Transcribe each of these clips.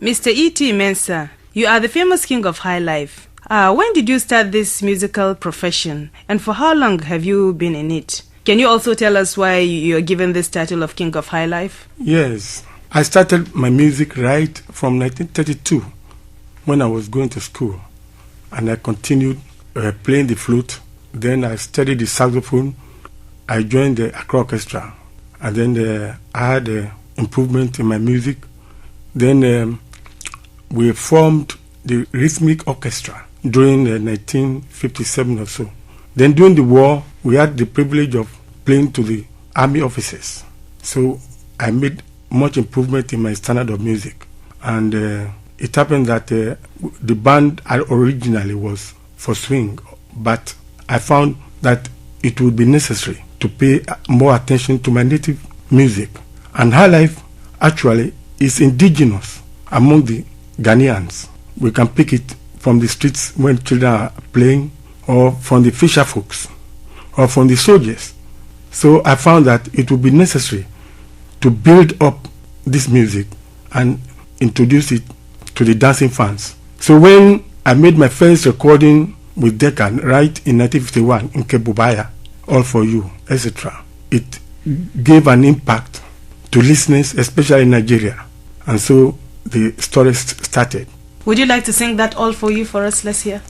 Mr. Tettey Mensah, you are the famous king of highlife. When did you start this musical profession, and for how long have you been in it? Can you also tell us why you are given this title of king of highlife? Yes, I started my music right from 1932 when I was going to school, and I continued playing the flute. Then I studied the saxophone. I joined the Accra Orchestra, and then I had improvement in my music. Then we formed the rhythmic orchestra during 1957 or so. Then during the war, we had the privilege of playing to the army officers. So I made much improvement in my standard of music. And it happened that the band originally was for swing, but I found that it would be necessary to pay more attention to my native music. And highlife actually is indigenous among the Ghanaians. We can pick it from the streets when children are playing, or from the fisher folks, or from the soldiers. So I found that it would be necessary to build up this music and introduce it to the dancing fans. So when I made my first recording with Deccan right in 1951 in Kebubaya, All For You, etc., it gave an impact to listeners, especially in Nigeria. And so the story started. Would you like to sing that All For You for us? Let's hear.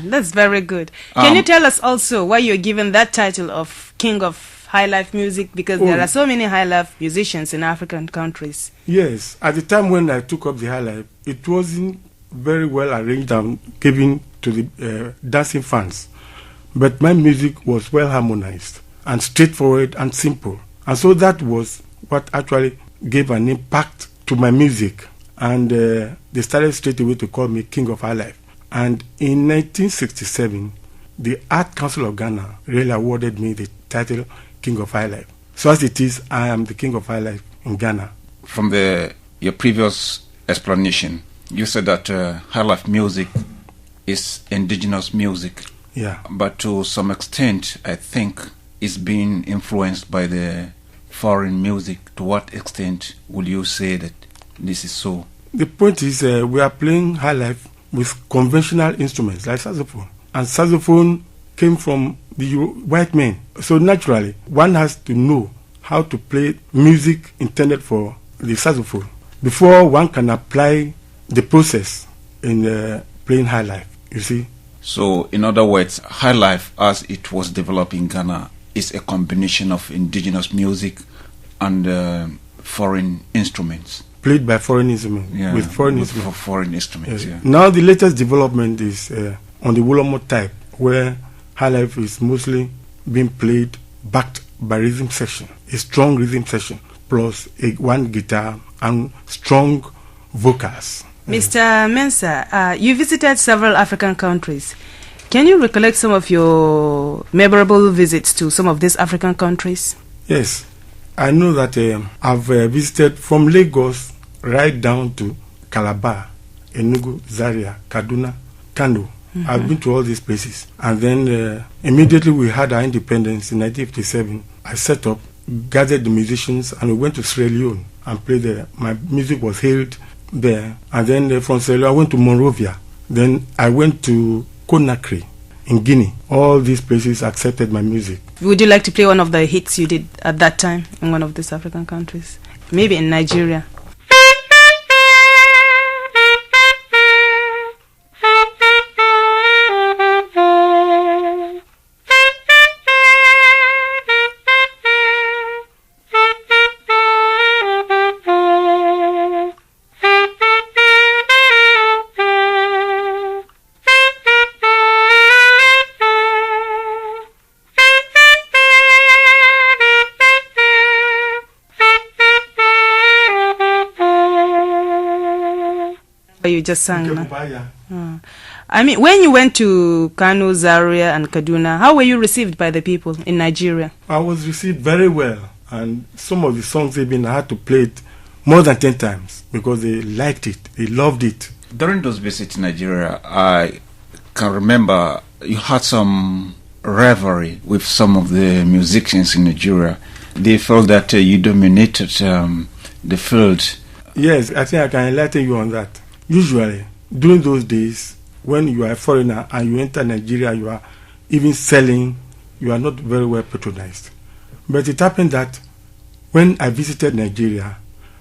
That's very good. Can you tell us also why you're given that title of King of Highlife Music? Because there are so many highlife musicians in African countries. Yes, at the time when I took up the highlife, it wasn't very well arranged and given to the dancing fans. But my music was well harmonized and straightforward and simple. And so that was what actually gave an impact to my music. And they started straight away to call me King of Highlife. And in 1967, the Art Council of Ghana really awarded me the title King of Highlife. So as it is, I am the King of Highlife in Ghana. From your previous explanation, you said that highlife music is indigenous music. Yeah. But to some extent, I think it's being influenced by the foreign music. To what extent would you say that this is so? The point is we are playing highlife with conventional instruments like saxophone. And saxophone came from the white men. So naturally, one has to know how to play music intended for the saxophone before one can apply the process in playing highlife, you see. So, in other words, highlife as it was developed in Ghana is a combination of indigenous music and foreign instruments. Played by foreign instruments, with foreign instruments. Foreign instruments, yes. Now the latest development is on the Wolomo type, where highlife is mostly being played backed by rhythm section, a strong rhythm section, plus one guitar and strong vocals. Mr. Mensah, you visited several African countries. Can you recollect some of your memorable visits to some of these African countries? Yes. I know that I've visited from Lagos right down to Calabar, Enugu, Zaria, Kaduna, Kano. I've been to all these places. And then immediately we had our independence in 1957. I set up, gathered the musicians, and we went to Sierra Leone and played there. My music was hailed there. And then from Sierra Leone, I went to Monrovia. Then I went to Conakry in Guinea. All these places accepted my music. Would you like to play one of the hits you did at that time in one of these African countries? Maybe in Nigeria. You just sang. I mean, when you went to Kano, Zaria, and Kaduna, how were you received by the people in Nigeria? I was received very well, and some of the songs even I had to play it more than 10 times because they liked it, they loved it. During those visits to Nigeria, I can remember you had some rivalry with some of the musicians in Nigeria. They felt that you dominated the field. Yes, I think I can enlighten you on that. Usually, during those days, when you are a foreigner and you enter Nigeria, you are even selling, you are not very well patronized. But it happened that when I visited Nigeria,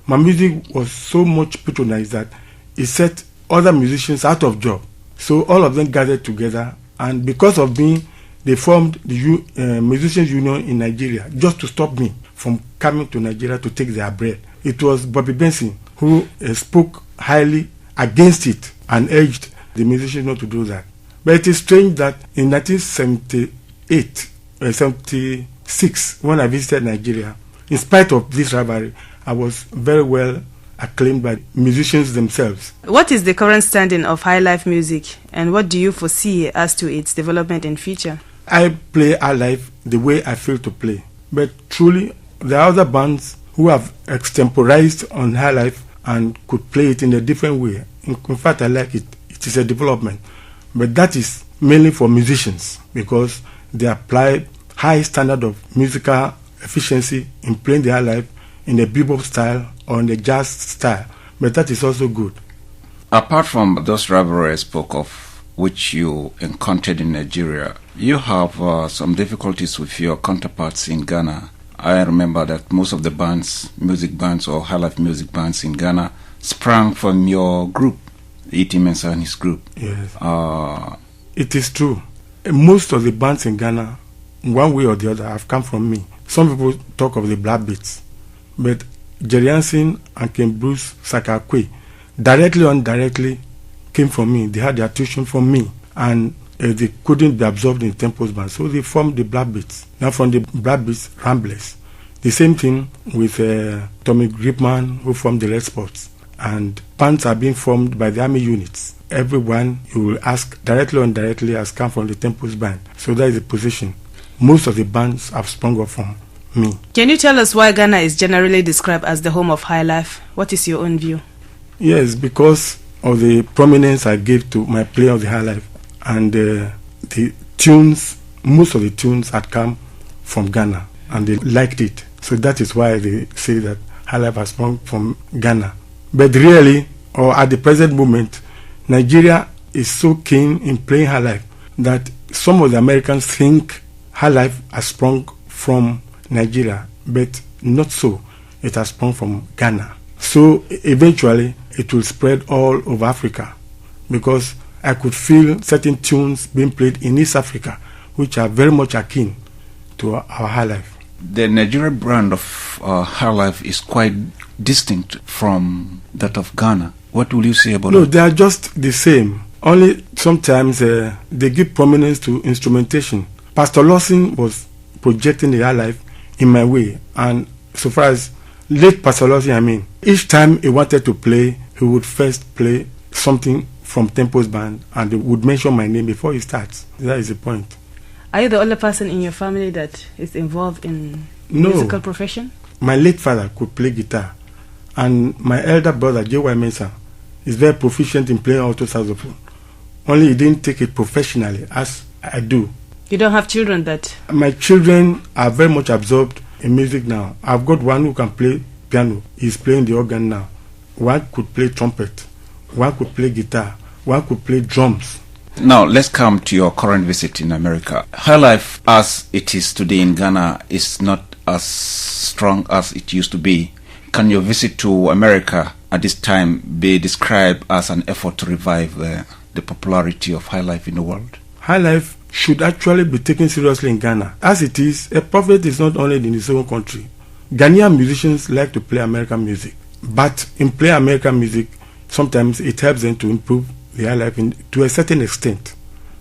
my music was so much patronized that it set other musicians out of job. So all of them gathered together, and because of me, they formed the Musicians Union in Nigeria just to stop me from coming to Nigeria to take their bread. It was Bobby Benson who spoke highly against it and urged the musicians not to do that. But it is strange that in 1976, when I visited Nigeria, in spite of this rivalry, I was very well acclaimed by musicians themselves. What is the current standing of highlife music, and what do you foresee as to its development in future? I play highlife the way I feel to play, but truly there are other bands who have extemporized on highlife and could play it in a different way. In fact, I like it. It is a development, but that is mainly for musicians because they apply high standard of musical efficiency in playing the highlife in a bebop style or in a jazz style, but that is also good. Apart from those rivalries I spoke of, which you encountered in Nigeria, you have some difficulties with your counterparts in Ghana. I remember that most of the bands, music bands or highlife music bands in Ghana sprang from your group, Tettey Mensah and his group. Yes. It is true. Most of the bands in Ghana, one way or the other, have come from me. Some people talk of the Black Beats, but Jerry Hansen and Ken Bruce Sakakwe, directly or indirectly, came from me. They had their tuition from me, and they couldn't be absorbed in Temple's band, so they formed the Black Beats. Now from the Black Beats, Ramblers. The same thing with Tommy Gripman, who formed the Red Spots. And bands are being formed by the army units. Everyone you will ask, directly or indirectly, has come from the Temple's band. So that is the position. Most of the bands have sprung up from me. Can you tell us why Ghana is generally described as the home of highlife? What is your own view? Yes, because of the prominence I gave to my play of the highlife. And the tunes, most of the tunes had come from Ghana, and they liked it. So that is why they say that highlife has sprung from Ghana. But really, or at the present moment, Nigeria is so keen in playing highlife that some of the Americans think highlife has sprung from Nigeria, but not so. It has sprung from Ghana. So eventually, it will spread all over Africa, because I could feel certain tunes being played in East Africa, which are very much akin to our highlife. The Nigerian brand of highlife is quite distinct from that of Ghana. What will you say about that? No, they are just the same. Only sometimes they give prominence to instrumentation. Pastor Lawson was projecting the highlife in my way, and so far as late Pastor Lawson, each time he wanted to play, he would first play something from Tempo's band, and he would mention my name before he starts. That is the point. Are you the only person in your family that is involved in musical profession? My late father could play guitar, and my elder brother, J.Y. Mensah, is very proficient in playing alto saxophone. Only he didn't take it professionally, as I do. You don't have children that... My children are very much absorbed in music now. I've got one who can play piano. He's playing the organ now. One could play trumpet. One could play guitar. One could play drums. Now, let's come to your current visit in America. Highlife, as it is today in Ghana, is not as strong as it used to be. Can your visit to America at this time be described as an effort to revive the popularity of highlife in the world? Highlife should actually be taken seriously in Ghana. As it is, a prophet is not only in his own country. Ghanaian musicians like to play American music, but in playing American music, sometimes it helps them to improve the highlife to a certain extent.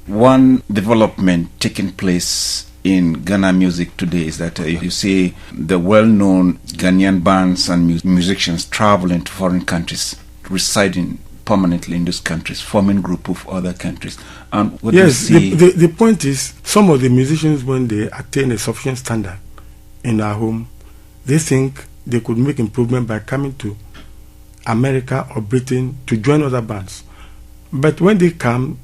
One development taking place in Ghana music today is that you see the well-known Ghanaian bands and musicians traveling to foreign countries, residing permanently in those countries, forming group with other countries. And what yes, do you see? the point is, some of the musicians, when they attain a sufficient standard in our home, they think they could make improvement by coming to America or Britain to join other bands. But when they come,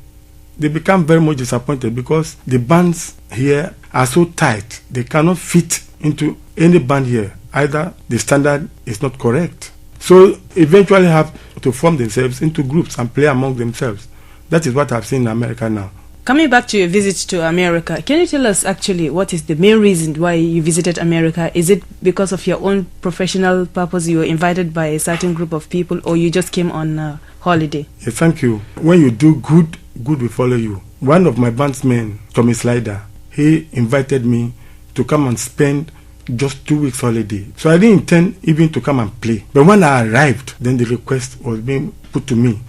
they become very much disappointed because the bands here are so tight, they cannot fit into any band here. Either the standard is not correct. So eventually have to form themselves into groups and play among themselves. That is what I've seen in America now. Coming back to your visit to America, can you tell us actually what is the main reason why you visited America? Is it because of your own professional purpose, you were invited by a certain group of people, or you just came on holiday? Yes, thank you. When you do good, good will follow you. One of my bandsmen, Tommy Slider, he invited me to come and spend just 2 weeks holiday. So I didn't intend even to come and play. But when I arrived, then the request was being put to me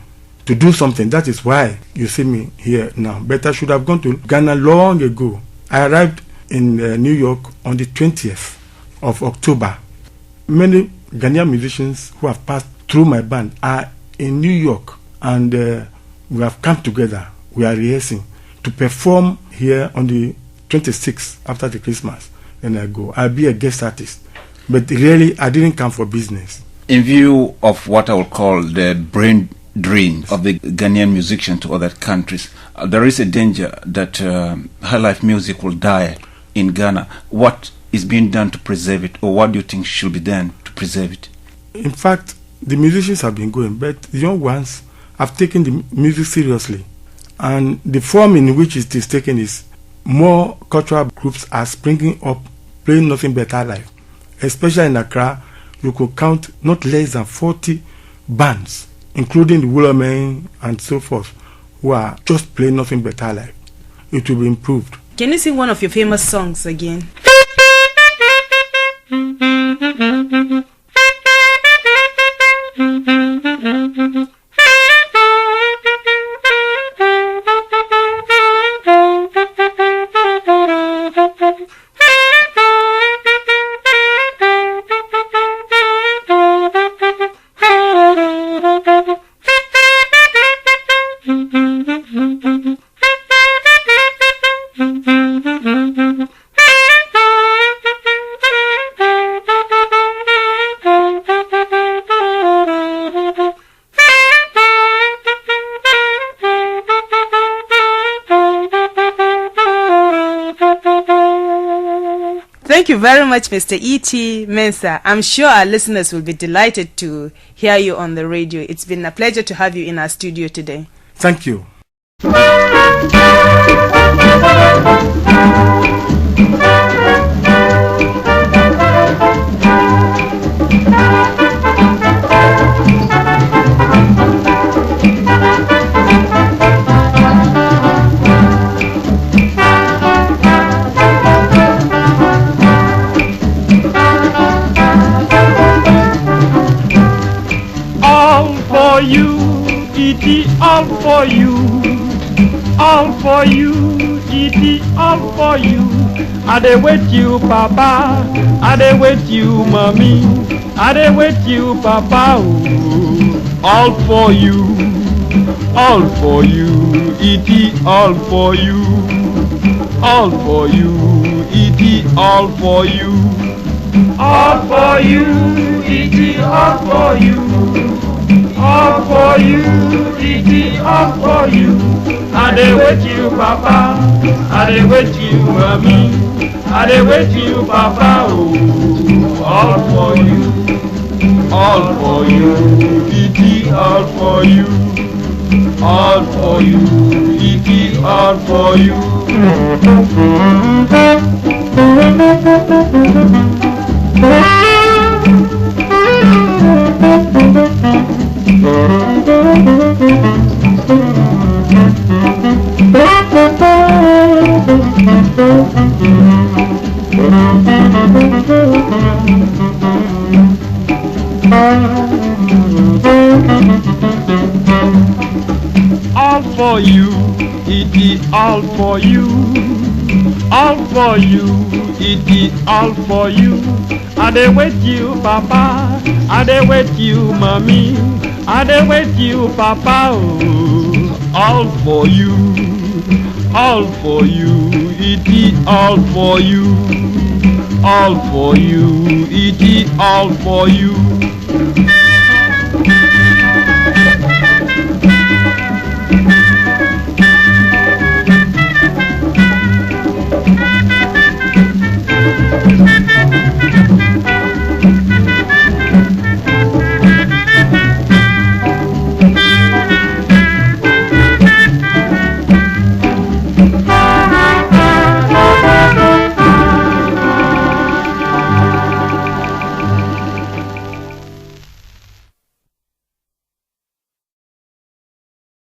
to do something. That is why you see me here now. But I should have gone to Ghana long ago. I arrived in New York on the 20th of October. Many Ghanaian musicians who have passed through my band are in New York, and we have come together. We are rehearsing to perform here on the 26th after the Christmas. Then I go. I'll be a guest artist. But really, I didn't come for business. In view of what I would call the brain drain of the Ghanaian musician to other countries, there is a danger that highlife music will die in Ghana. What is being done to preserve it, or what do you think should be done to preserve it? In fact, the musicians have been going, but the young ones have taken the music seriously. And the form in which it is taken is more cultural groups are springing up, playing nothing but highlife. Especially in Accra, you could count not less than 40 bands, including the Woollermen and so forth, who are just playing nothing but highlife. It will be improved. Can you sing one of your famous songs again? Thank you very much, Mr. Tettey Mensah. I'm sure our listeners will be delighted to hear you on the radio. It's been a pleasure to have you in our studio today. Thank you. All for you, all for you, Tettey, all for you. I dey wait you, Papa, I dey wait you, Mommy, I dey wait you, Papa. Ooh. All for you, Tettey, all for you, Tettey, all for you, Tettey, all for you. All for you, Tettey, all for you. I dey wait you, Papa, I dey wait you, Mommy, I dey wait you, Papa. Oh, all for you, Tettey, all for you, Tettey, all for you. All for you, Tettey, all for you, Tettey, all for you. I dey wait you, Papa, I dey wait you, Mommy, I dey wait you, Papa, oh, all for you, it is all for you, it is all for you.